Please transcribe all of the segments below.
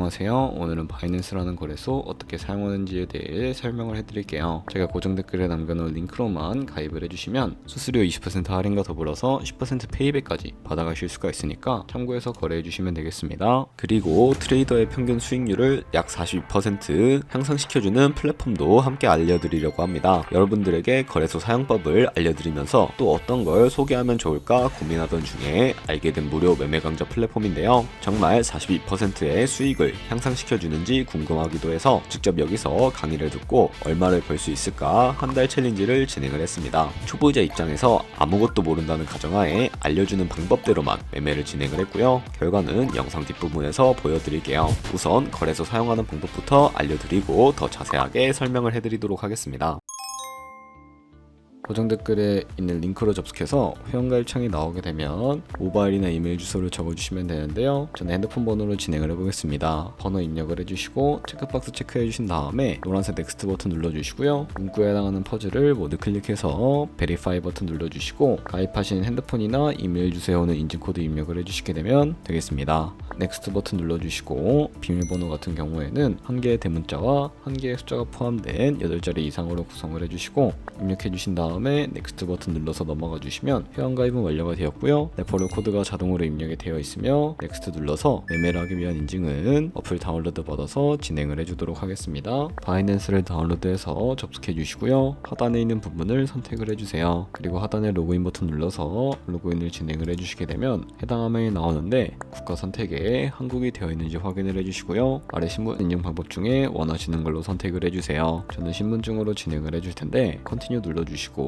안녕하세요. 오늘은 바이낸스라는 거래소 어떻게 사용하는지에 대해 설명을 해드릴게요. 제가 고정 댓글에 남겨놓은 링크로만 가입을 해주시면 수수료 20% 할인과 더불어서 10% 페이백까지 받아가실 수가 있으니까 참고해서 거래해주시면 되겠습니다. 그리고 트레이더의 평균 수익률을 약 42% 향상시켜주는 플랫폼도 함께 알려드리려고 합니다. 여러분들에게 거래소 사용법을 알려드리면서 또 어떤 걸 소개하면 좋을까 고민하던 중에 알게 된 무료 매매 강좌 플랫폼인데요. 정말 42%의 수익을 향상시켜주는지 궁금하기도 해서 직접 여기서 강의를 듣고 얼마를 벌 수 있을까 한 달 챌린지를 진행을 했습니다. 초보자 입장에서 아무것도 모른다는 가정하에 알려주는 방법대로만 매매를 진행을 했고요. 결과는 영상 뒷부분에서 보여드릴게요. 우선 거래소 사용하는 방법부터 알려드리고 더 자세하게 설명을 해드리도록 하겠습니다. 고정 댓글에 있는 링크로 접속해서 회원가입 창이 나오게 되면 모바일이나 이메일 주소를 적어주시면 되는데요. 저는 핸드폰 번호로 진행을 해보겠습니다. 번호 입력을 해주시고 체크박스 체크해주신 다음에 노란색 넥스트 버튼 눌러주시고요. 문구에 해당하는 퍼즐을 모두 클릭해서 베리파이 버튼 눌러주시고 가입하신 핸드폰이나 이메일 주소에오는 인증코드 입력을 해주시게 되면 되겠습니다. 넥스트 버튼 눌러주시고 비밀번호 같은 경우에는 한 개의 대문자와 한 개의 숫자가 포함된 8자리 이상으로 구성을 해주시고 입력해주신 다음에 넥스트 버튼 눌러서 넘어가 주시면 회원가입은 완료가 되었고요. 레퍼럴 코드가 자동으로 입력이 되어 있으며 넥스트 눌러서 매매를 하기 위한 인증은 어플 다운로드 받아서 진행을 해주도록 하겠습니다. 바이낸스를 다운로드해서 접속해 주시고요. 하단에 있는 부분을 선택을 해주세요. 그리고 하단에 로그인 버튼 눌러서 로그인을 진행을 해주시게 되면 해당 화면이 나오는데 국가 선택에 한국이 되어 있는지 확인을 해주시고요. 아래 신분 인증 방법 중에 원하시는 걸로 선택을 해주세요. 저는 신분증으로 진행을 해줄 텐데 컨티뉴 눌러주시고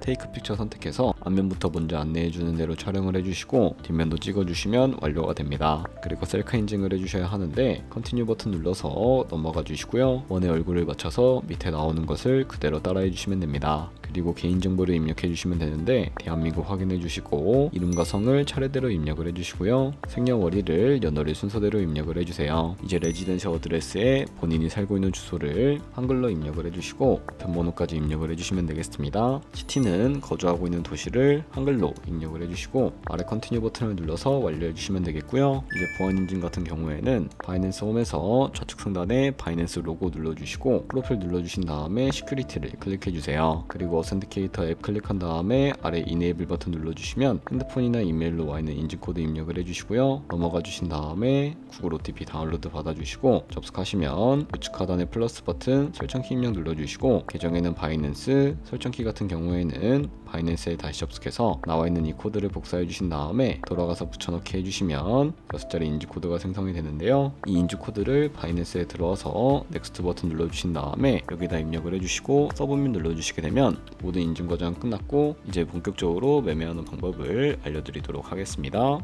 테이크 픽처 선택해서 앞면부터 먼저 안내해주는 대로 촬영을 해주시고 뒷면도 찍어주시면 완료가 됩니다. 그리고 셀카 인증을 해주셔야 하는데 컨티뉴 버튼 눌러서 넘어가 주시고요. 원의 얼굴을 맞춰서 밑에 나오는 것을 그대로 따라해 주시면 됩니다. 그리고 개인정보를 입력해 주시면 되는데 대한민국 확인해 주시고 이름과 성을 차례대로 입력을 해주시고요. 생년월일을 연월일 순서대로 입력을 해주세요. 이제 레지던시 어드레스에 본인이 살고 있는 주소를 한글로 입력을 해주시고 편번호까지 입력을 해주시면 되겠습니다. 시티는 거주하고 있는 도시를 한글로 입력을 해주시고 아래 컨티뉴 버튼을 눌러서 완료해 주시면 되겠고요. 이제 보안 인증 같은 경우에는 바이낸스 홈에서 좌측 상단에 바이낸스 로고 눌러주시고 프로필 눌러주신 다음에 시큐리티를 클릭해 주세요. 그리고 어센티케이터 앱 클릭한 다음에 아래 이네이블 버튼 눌러주시면 핸드폰이나 이메일로 와 있는 인증코드 입력을 해주시고요. 넘어가 주신 다음에 구글 OTP 다운로드 받아주시고 접속하시면 우측 하단에 플러스 버튼 설정키 입력 눌러주시고 계정에는 바이낸스, 설정키 같은 경우에는 바이낸스에 다시 접속해서 나와 있는 이 코드를 복사해 주신 다음에 돌아가서 붙여넣기 해주시면 6자리 인증코드가 생성이 되는데요. 이 인증코드를 바이낸스에 들어와서 넥스트 버튼 눌러주신 다음에 여기다 입력을 해주시고 서브밋 눌러주시게 되면 모든 인증 과정 끝났고 이제 본격적으로 매매하는 방법을 알려드리도록 하겠습니다.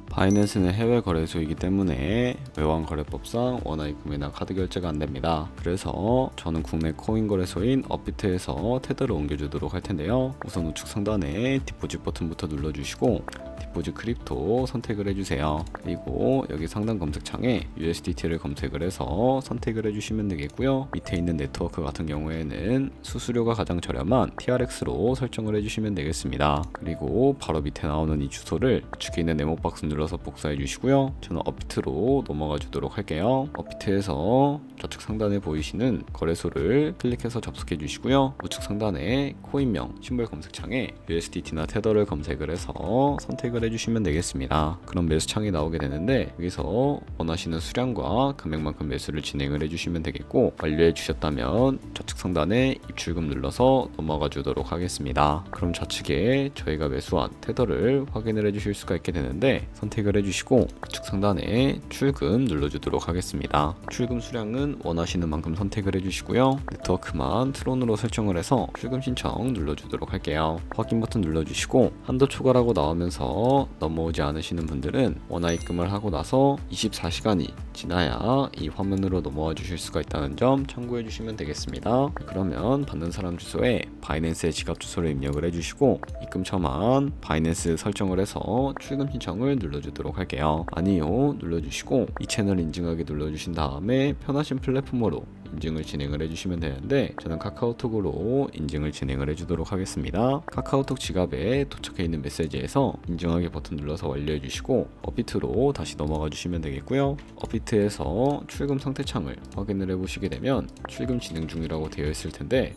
바이낸스는 해외 거래소이기 때문에 외환거래법상 원화 입금이나 카드 결제가 안됩니다. 그래서 저는 국내 코인 거래소인 업비트에서 테더를 옮겨주도록 할 텐데요. 우선 우측 상단에 디포짓 버튼부터 눌러주시고 디포짓 크립토 선택을 해주세요. 그리고 여기 상단 검색창에 USDT를 검색을 해서 선택을 해주시면 되겠고요. 밑에 있는 네트워크 같은 경우에는 수수료가 가장 저렴한 TRX로 설정을 해주시면 되겠습니다. 그리고 바로 밑에 나오는 이 주소를 우측에 있는 네모박스 눌러서 복사해 주시고요. 저는 업비트로 넘어가 주도록 할게요. 업비트에서 좌측 상단에 보이시는 거래소를 클릭해서 접속해 주시고요. 우측 상단에 코인명 심벌 검색창에 USDT나 테더를 검색을 해서 선택을 해주시면 되겠습니다. 그럼 매수창이 나오게 되는데 여기서 원하시는 수량과 금액만큼 매수를 진행을 해주시면 되겠고 완료해 주셨다면 좌측 상단에 입출금 눌러서 넘어가 주도록 하겠습니다. 그럼 좌측에 저희가 매수한 테더를 확인을 해주실 수가 있게 되는데 선택을 해주시고 우측 상단에 출금 눌러주도록 하겠습니다. 출금 수량은 원하시는 만큼 선택을 해주시고요. 네트워크만 트론으로 설정을 해서 출금 신청 눌러주도록 할게요. 확인 버튼 눌러주시고 한도 초과라고 나오면서 넘어오지 않으시는 분들은 원화 입금을 하고 나서 24시간이 지나야 이 화면으로 넘어와 주실 수가 있다는 점 참고해 주시면 되겠습니다. 그러면 받는 사람 주소에 바이낸스의 지갑 주소를 입력을 해주시고 입금처만 바이낸스 설정을 해서 출금 신청을 눌러주도록 할게요. 아니요 눌러주시고 이 채널 인증하기 눌러주신 다음에 편하신 플랫폼으로 인증을 진행을 해주시면 되는데 저는 카카오톡으로 인증을 진행을 해주도록 하겠습니다. 카카오톡 지갑에 도착해 있는 메시지에서 인증하기 버튼 눌러서 완료해 주시고 업비트로 다시 넘어가 주시면 되겠고요. 업비트에서 출금 상태 창을 확인을 해보시게 되면 출금 진행 중이라고 되어 있을 텐데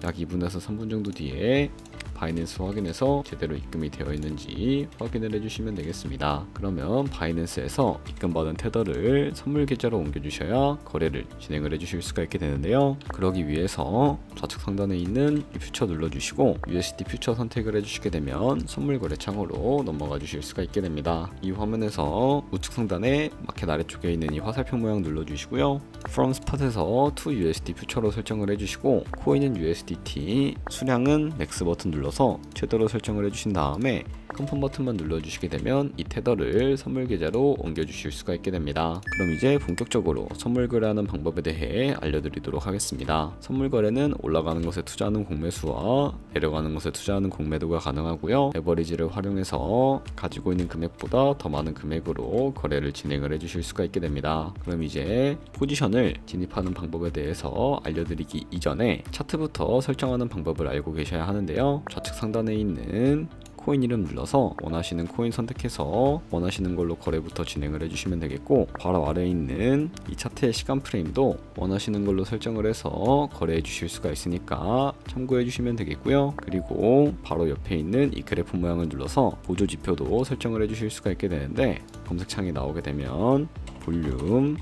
약 2분에서 3분 정도 뒤에 바이낸스 확인해서 제대로 입금이 되어 있는지 확인을 해주시면 되겠습니다. 그러면 바이낸스에서 입금받은 테더를 선물 계좌로 옮겨주셔야 거래를 진행을 해주실 수가 있게 되는데요. 그러기 위해서 좌측 상단에 있는 이 퓨처 눌러주시고 USD 퓨처 선택을 해주시게 되면 선물 거래 창으로 넘어가 주실 수가 있게 됩니다. 이 화면에서 우측 상단에 마켓 아래쪽에 있는 이 화살표 모양 눌러주시고요. From Spot에서 to USD 퓨처로 설정을 해주시고 코인은 USDT, 수량은 맥스 버튼 눌러서 최대로 설정을 해주신 다음에 컨펌 버튼만 눌러주시게 되면 이 테더를 선물 계좌로 옮겨주실 수가 있게 됩니다. 그럼 이제 본격적으로 선물 거래하는 방법에 대해 알려드리도록 하겠습니다. 선물 거래는 올라가는 것에 투자하는 공매수와 내려가는 것에 투자하는 공매도가 가능하고요. 레버리지를 활용해서 가지고 있는 금액보다 더 많은 금액으로 거래를 진행을 해주실 수가 있게 됩니다. 그럼 이제 포지션을 진입하는 방법에 대해서 알려드리기 이전에 차트부터 설정하는 방법을 알고 계셔야 하는데요. 좌측 상단에 있는 코인 이름 눌러서 원하시는 코인 선택해서 원하시는 걸로 거래부터 진행을 해주시면 되겠고 바로 아래에 있는 이 차트의 시간 프레임도 원하시는 걸로 설정을 해서 거래해 주실 수가 있으니까 참고해 주시면 되겠고요. 그리고 바로 옆에 있는 이 그래프 모양을 눌러서 보조 지표도 설정을 해 주실 수가 있게 되는데 검색창이 나오게 되면 볼륨,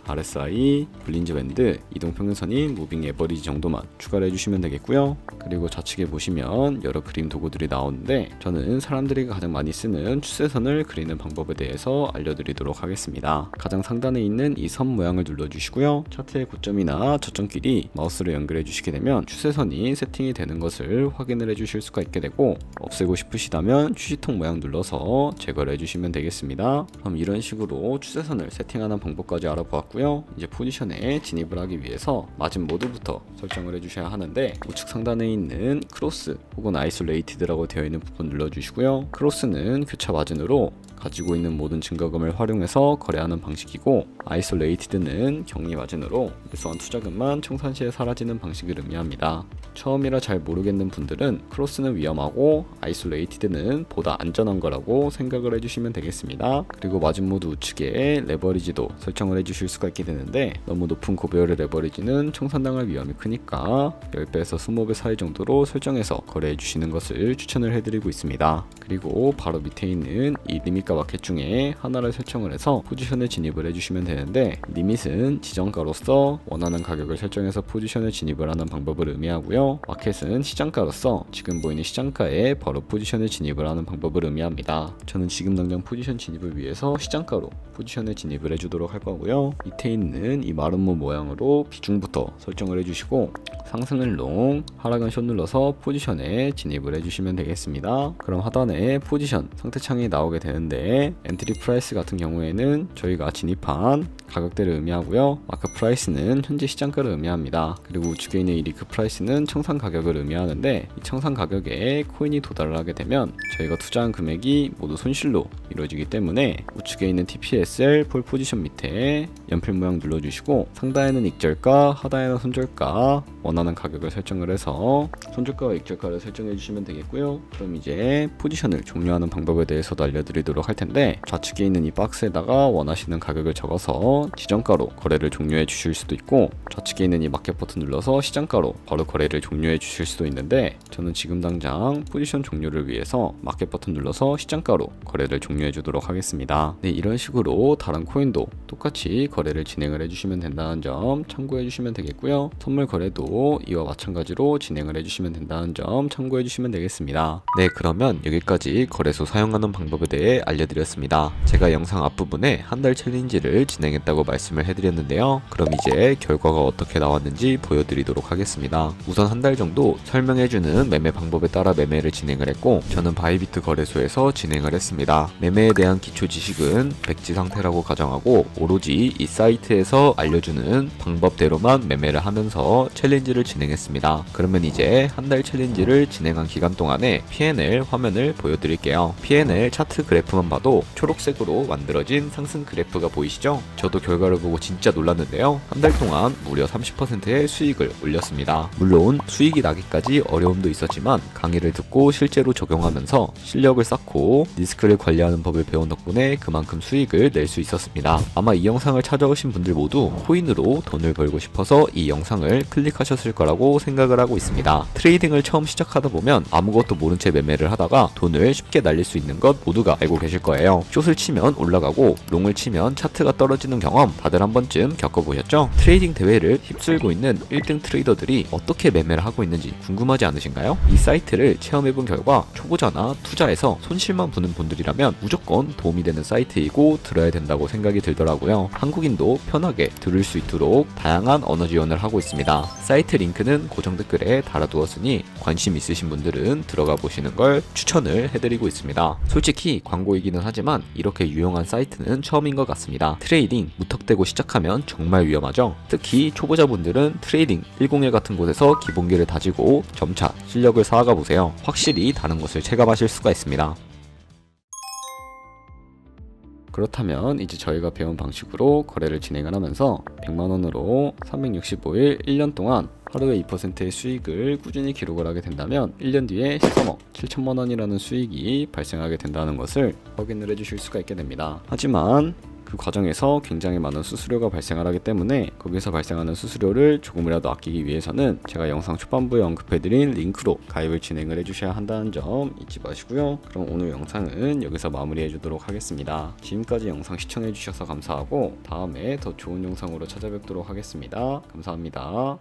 RSI, 볼린저 밴드, 이동평균선인 무빙 에버리지 정도만 추가를 해주시면 되겠고요. 그리고 좌측에 보시면 여러 그림 도구들이 나오는데 저는 사람들이 가장 많이 쓰는 추세선을 그리는 방법에 대해서 알려드리도록 하겠습니다. 가장 상단에 있는 이 선 모양을 눌러주시고요. 차트의 고점이나 저점끼리 마우스로 연결해 주시게 되면 추세선이 세팅이 되는 것을 확인을 해주실 수가 있게 되고 없애고 싶으시다면 휴지통 모양 눌러서 제거를 해주시면 되겠습니다. 그럼 이런 식으로 추세선을 세팅하는 방법까지 알아보았고요. 이제 포지션에 진입을 하기 위해서 마진 모드부터 설정을 해주셔야 하는데 우측 상단에 있는 크로스 혹은 아이솔레이티드라고 되어 있는 부분 눌러주시고요. 크로스는 교차 마진으로 가지고 있는 모든 증거금을 활용해서 거래하는 방식이고 아이솔레이티드는 격리 마진으로 일소한 투자금만 청산 시에 사라지는 방식을 의미합니다. 처음이라 잘 모르겠는 분들은 크로스는 위험하고 아이솔레이티드는 보다 안전한 거라고 생각을 해주시면 되겠습니다. 그리고 마진 모드 우측에 레버리지도 설정을 해주실 수가 있게 되는데 너무 높은 고배율의 레버리지는 청산당할 위험이 크니까 10배에서 20배 사이 정도로 설정해서 거래해 주시는 것을 추천을 해드리고 있습니다. 그리고 바로 밑에 있는 이 리밋과 마켓 중에 하나를 설정을 해서 포지션에 진입을 해주시면 되는데 리밋은 지정가로서 원하는 가격을 설정해서 포지션에 진입을 하는 방법을 의미하고요. 마켓은 시장가로서 지금 보이는 시장가에 바로 포지션에 진입을 하는 방법을 의미합니다. 저는 지금 당장 포지션 진입을 위해서 시장가로 포지션에 진입을 해주도록 할 거고요. 밑에 있는 이 마름모 모양으로 비중부터 설정을 해주시고 상승은 롱, 하락은 숏 눌러서 포지션에 진입을 해주시면 되겠습니다. 그럼 하단에 포지션 상태창이 나오게 되는데 엔트리 프라이스 같은 경우에는 저희가 진입한 가격대를 의미하고요. 마크 프라이스는 현재 시장가를 의미합니다. 그리고 우측에 있는 이 리크 프라이스는 청산 가격을 의미하는데 이 청산 가격에 코인이 도달을 하게 되면 저희가 투자한 금액이 모두 손실로 이루어지기 때문에 우측에 있는 TPSL 폴 포지션 밑에 연필 모양 눌러주시고 상단에는 익절가, 하단에는 손절가 원하는 가격을 설정을 해서 손절가와 익절가를 설정해 주시면 되겠고요. 그럼 이제 포지션을 종료하는 방법에 대해서도 알려드리도록 할 텐데 좌측에 있는 이 박스에다가 원하시는 가격을 적어서 지정가로 거래를 종료해 주실 수도 있고 좌측에 있는 이 마켓 버튼 눌러서 시장가로 바로 거래를 종료해 주실 수도 있는데 저는 지금 당장 포지션 종료를 위해서 마켓 버튼 눌러서 시장가로 거래를 종료해 주도록 하겠습니다. 네, 이런 식으로 다른 코인도 똑같이 거래를 진행을 해주시면 된다는 점 참고해 주시면 되겠고요. 선물 거래도 이와 마찬가지로 진행을 해주시면 된다는 점 참고해 주시면 되겠습니다. 네, 그러면 여기까지 거래소 사용하는 방법에 대해 알려드렸습니다. 제가 영상 앞부분에 한 달 챌린지를 진행했다고 말씀을 해드렸는데요. 그럼 이제 결과가 어떻게 나왔는지 보여드리도록 하겠습니다. 우선 한 달 정도 설명해주는 매매 방법에 따라 매매를 진행을 했고 저는 바이비트 거래소에서 진행을 했습니다. 매매에 대한 기초 지식은 백지 상태라고 가정하고 오로지 이 사이트에서 알려주는 방법대로만 매매를 하면서 챌린지를 진행했습니다. 그러면 이제 한 달 챌린지를 진행한 기간 동안에 P&L 화면을 보여드릴게요. P&L 차트 그래프만 봐도 초록색으로 만들어진 상승 그래프가 보이시죠? 저도 결과를 보고 진짜 놀랐는데요. 한 달 동안 무려 30%의 수익을 올렸습니다. 물론 수익이 나기까지 어려움도 있었지만 강의를 듣고 실제로 적용하면서 실력을 쌓고 리스크를 관리하는 법을 배운 덕분에 그만큼 수익을 낼 수 있었습니다. 아마 이 영상을 찾아오신 분들 모두 코인으로 돈을 벌고 싶어서 이 영상을 클릭하셨을 거라고 생각을 하고 있습니다. 트레이딩을 처음 시작하다 보면 아무것도 모른 채 매매를 하다가 돈을 쉽게 날릴 수 있는 것 모두가 알고 계실 거예요. 숏을 치면 올라가고 롱을 치면 차트가 떨어지는 경험 다들 한 번쯤 겪어보셨죠? 트레이딩 대회를 휩쓸고 있는 1등 트레이더들이 어떻게 매매를 하고 있는지 궁금하지 않으신가요? 이 사이트를 체험해본 결과 초보자나 투자에서 손실만 보는 분들이라면 무조건 도움이 되는 사이트이고 들어야 된다고 생각이 들더라고요. 한국인도 편하게 들을 수 있도록 다양한 언어 지원을 하고 있습니다. 사이트 링크는 고정 댓글에 달아두었으니 관심 있으신 분들은 들어가 보시는 걸 추천을 해드리고 있습니다. 솔직히 광고이기는 하지만 이렇게 유용한 사이트는 처음인 것 같습니다. 트레이딩 무턱대고 시작하면 정말 위험하죠. 특히 초보자분들은 트레이딩 101 같은 곳에서 기본기를 다지고 점차 실력을 쌓아가 보세요. 확실히 다른 것을 체감하실 수가 있습니다. 그렇다면 이제 저희가 배운 방식으로 거래를 진행을 하면서 100만원으로 365일 1년 동안 하루에 2%의 수익을 꾸준히 기록을 하게 된다면 1년 뒤에 13억 7천만원이라는 수익이 발생하게 된다는 것을 확인을 해주실 수가 있게 됩니다. 하지만 그 과정에서 굉장히 많은 수수료가 발생을 하기 때문에 거기서 발생하는 수수료를 조금이라도 아끼기 위해서는 제가 영상 초반부에 언급해드린 링크로 가입을 진행을 해주셔야 한다는 점 잊지 마시고요. 그럼 오늘 영상은 여기서 마무리해 주도록 하겠습니다. 지금까지 영상 시청해 주셔서 감사하고 다음에 더 좋은 영상으로 찾아뵙도록 하겠습니다. 감사합니다.